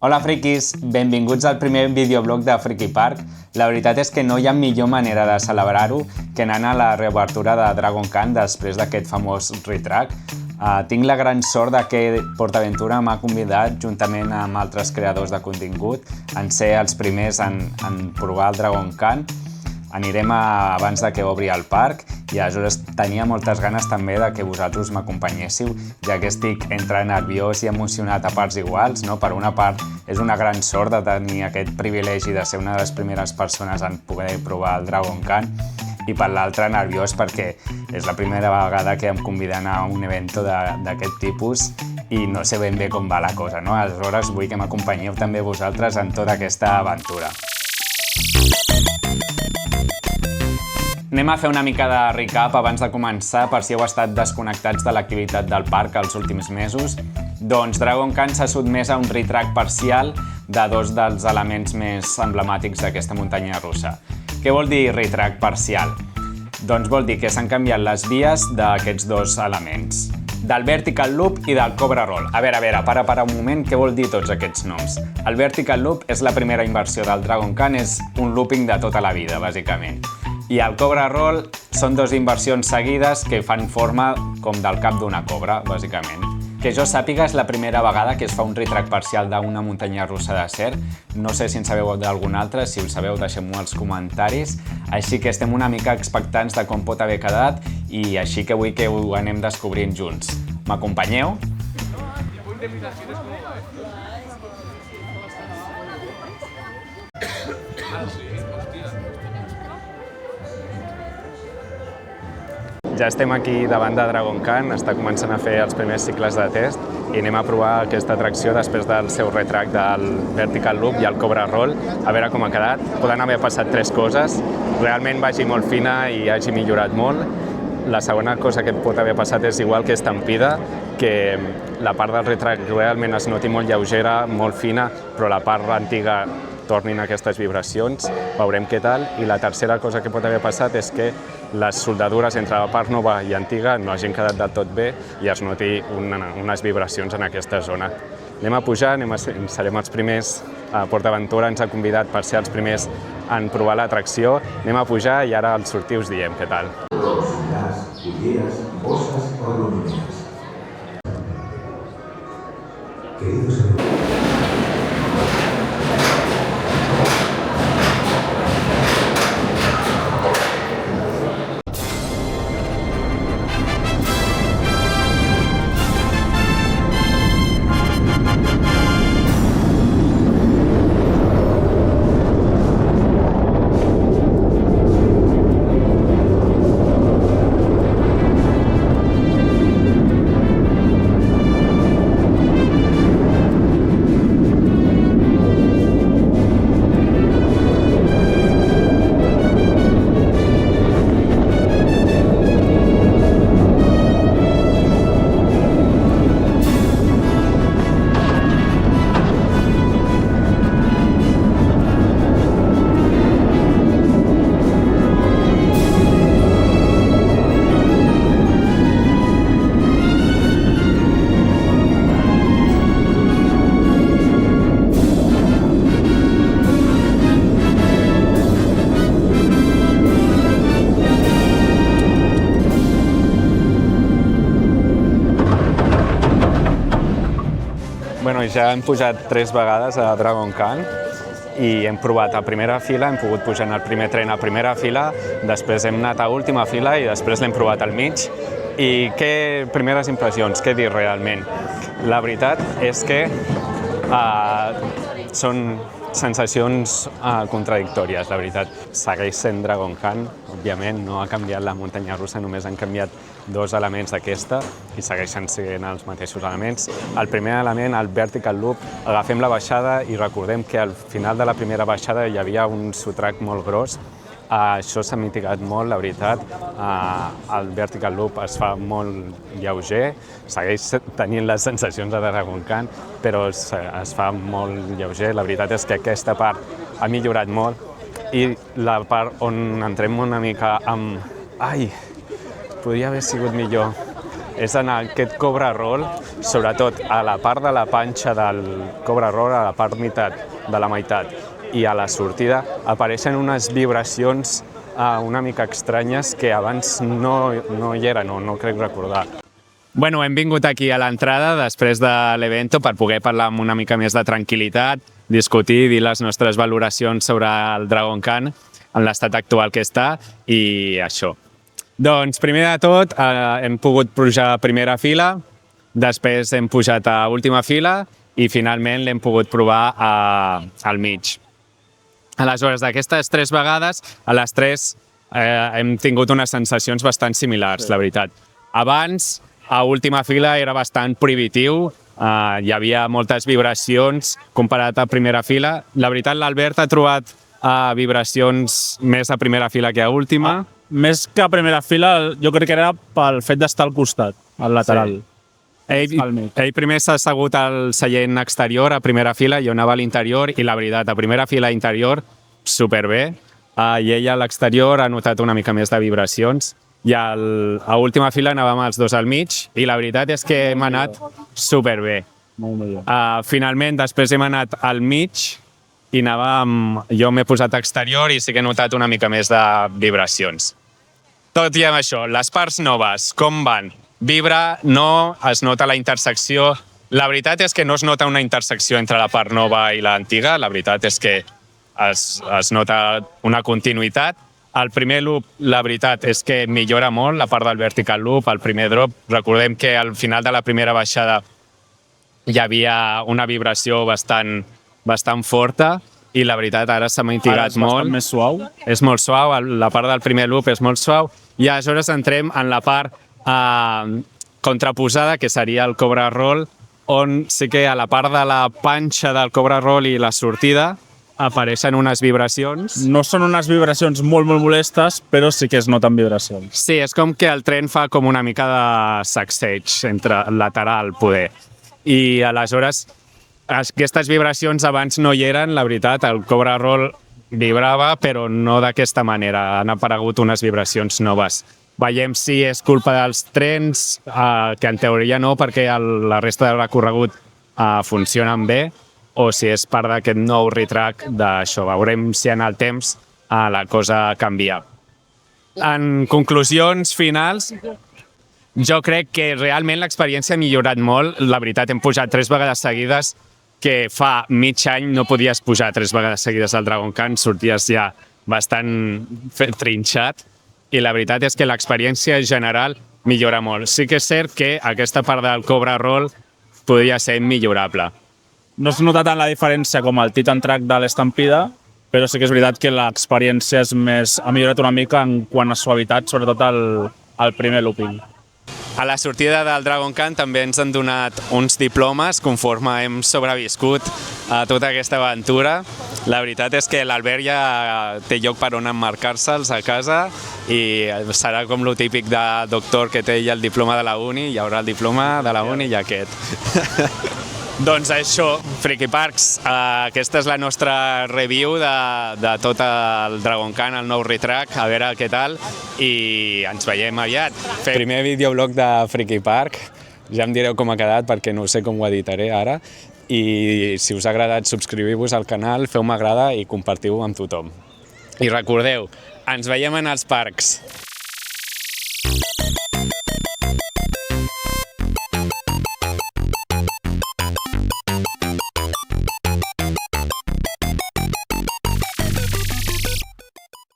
Hola friquis, benvinguts al primer videoblog de Friki Park. La veritat és que no hi ha millor manera de celebrar-ho que anant a la reobertura de Dragon Khan després d'aquest famós retrack. Tinc la gran sort que PortAventura m'ha convidat, juntament amb altres creadors de contingut, en ser els primers en provar el Dragon Khan. Anirem abans que obri el parc i aleshores tenia moltes ganes també que vosaltres m'acompanyéssiu, ja que estic entre nerviós i emocionat a parts iguals. Per una part, és una gran sort de tenir aquest privilegi de ser una de les primeres persones en poder provar el Dragon Khan, i per l'altra nerviós perquè és la primera vegada que em conviden a un evento d'aquest tipus i no sé ben bé com va la cosa, no? Aleshores vull que m'acompanyeu també vosaltres en tota aquesta aventura. Anem a fer una mica de recap abans de començar, per si heu estat desconnectats de l'activitat del parc els últims mesos. Doncs Dragon Khan s'ha sotmès a un retrack parcial de dos dels elements més emblemàtics d'aquesta muntanya russa. Què vol dir retrack parcial? Doncs vol dir que s'han canviat les vies d'aquests dos elements, del Vertical Loop i del Cobra Roll. A veure, para un moment, què vol dir tots aquests noms? El Vertical Loop és la primera inversió del Dragon Khan, és un looping de tota la vida, bàsicament. I el Cobra Roll són dues inversions seguides que fan forma com del cap d'una cobra, bàsicament. Que jo sàpiga, és la primera vegada que es fa un retrack parcial d'una muntanya russa de cert. No sé si en sabeu d'algun altre, si ho sabeu deixeu-m'ho als comentaris. Així que estem una mica expectants de com pot haver quedat i així que vull que ho anem descobrint junts. M'acompanyeu? Ja estem aquí davant de Dragon Khan, està començant a fer els primers cicles de test i anem a provar aquesta atracció després del seu retrack del Vertical Loop i el Cobra Roll, a veure com ha quedat. Poden haver passat tres coses, realment vagi molt fina i hagi millorat molt. La segona cosa que pot haver passat és igual que estampida, que la part del retrack realment es noti molt lleugera, molt fina, però la part antiga tornin aquestes vibracions, veurem què tal. I la tercera cosa que pot haver passat és que les soldadures entre la part nova i antiga no hagin quedat del tot bé i es noti unes vibracions en aquesta zona. Anem a pujar, serem els primers. PortAventura ens ha convidat per ser els primers en provar l'atracció. Anem a pujar i ara al sortir us diem què tal. Gas, culleras, bosas o alumineras. Queridos amigos, ja hem pujat 3 vegades a Dragon Khan i hem provat a primera fila, hem pogut pujar en el primer tren a primera fila, després hem anat a última fila i després l'hem provat al mig. I primeres impressions, què dir realment? La veritat és que són sensacions contradictòries, la veritat. Segueix sent Dragon Khan, òbviament, no ha canviat la muntanya russa, només han canviat dos elements d'aquesta i segueixen sent els mateixos elements. El primer element, el Vertical Loop, agafem la baixada i recordem que al final de la primera baixada hi havia un sotrac molt gros. Això s'ha mitigat molt, la veritat. El Vertical Loop es fa molt lleuger, segueix tenint les sensacions de Dragon Khan, però es fa molt lleuger. La veritat és que aquesta part ha millorat molt i la part on entrem una mica amb... Ai, podria haver sigut millor. és en aquest Cobra Roll, sobretot a la part de la panxa del Cobra Roll, a la part de la meitat i a la sortida, apareixen unes vibracions una mica estranyes que abans no hi eren, no crec recordar. Bueno, hem vingut aquí a l'entrada després de l'evento per poder parlar amb una mica més de tranquil·litat, discutir, dir les nostres valoracions sobre el Dragon Khan en l'estat actual que està i això. Doncs primer de tot hem pogut pujar a primera fila, després hem pujat a última fila i finalment l'hem pogut provar al mig. Aleshores, d'aquestes 3 vegades, a les 3 hem tingut unes sensacions bastant similars, la veritat. Abans, a última fila era bastant prohibitiu, hi havia moltes vibracions comparat a primera fila. La veritat, l'Albert ha trobat vibracions més a primera fila que a última. Més que a primera fila, jo crec que era pel fet d'estar al costat, al lateral. Sí. Ell primer s'ha assegut al seient exterior, a primera fila, jo anava a l'interior, i la veritat, a primera fila interior, superbé, i ell a l'exterior ha notat una mica més de vibracions, i a última fila anàvem els dos al mig, i la veritat és que hem anat superbé. Molt millor. Finalment, després hem anat al mig, i jo m'he posat exterior i sí que he notat una mica més de vibracions. Tot i amb això, les parts noves, com van? Vibra, no, es nota la intersecció. La veritat és que no es nota una intersecció entre la part nova i l'antiga, la veritat és que es nota una continuïtat. El primer loop, la veritat és que millora molt, la part del vertical loop, el primer drop. Recordem que al final de la primera baixada hi havia una vibració bastant forta, i la veritat ara s'ha mitigat molt. És bastant més suau. És molt suau, la part del primer loop és molt suau, i aleshores entrem en la part contraposada, que seria el Cobra Roll, on sí que a la part de la panxa del Cobra Roll i la sortida apareixen unes vibracions. No són unes vibracions molt molestes, però sí que es noten vibracions. Sí, és com que el tren fa com una mica de sacseig lateral, poder. I aleshores aquestes vibracions abans no hi eren, la veritat, el Cobra Roll vibrava, però no d'aquesta manera, han aparegut unes vibracions noves. Veiem si és culpa dels trens, que en teoria no, perquè la resta del recorregut funcionen bé, o si és part d'aquest nou retrack d'això. Veurem si en el temps la cosa canvia. En conclusions finals, jo crec que realment l'experiència ha millorat molt. La veritat, hem pujat 3 vegades seguides, que fa mig any no podies pujar 3 vegades seguides al Dragon Khan, sorties ja bastant trinxat, i la veritat és que l'experiència general millora molt. Sí que és cert que aquesta part del Cobra Roll podria ser millorable. No es nota tant la diferència com el Titan Track de l'Estampida, però sí que és veritat que l'experiència ha millorat una mica en quant a suavitat, sobretot el primer looping. A la sortida del Dragon Khan també ens han donat uns diplomes conforme hem sobreviscut a tota aquesta aventura. La veritat és que l'Albert ja té lloc per on emmarcar-se'ls a casa i serà com lo típic de doctor que té el diploma de la uni, hi haurà el diploma de la uni i aquest. Doncs això, Freaky Parks, aquesta és la nostra review de tot el Dragon Khan, el nou retrack, a veure què tal, i ens veiem aviat. Primer videoblog de Freaky Park, ja em direu com ha quedat perquè no sé com ho editaré ara, i si us ha agradat subscriviu-vos al canal, feu m'agrada i compartiu-ho amb tothom. I recordeu, ens veiem en els parcs.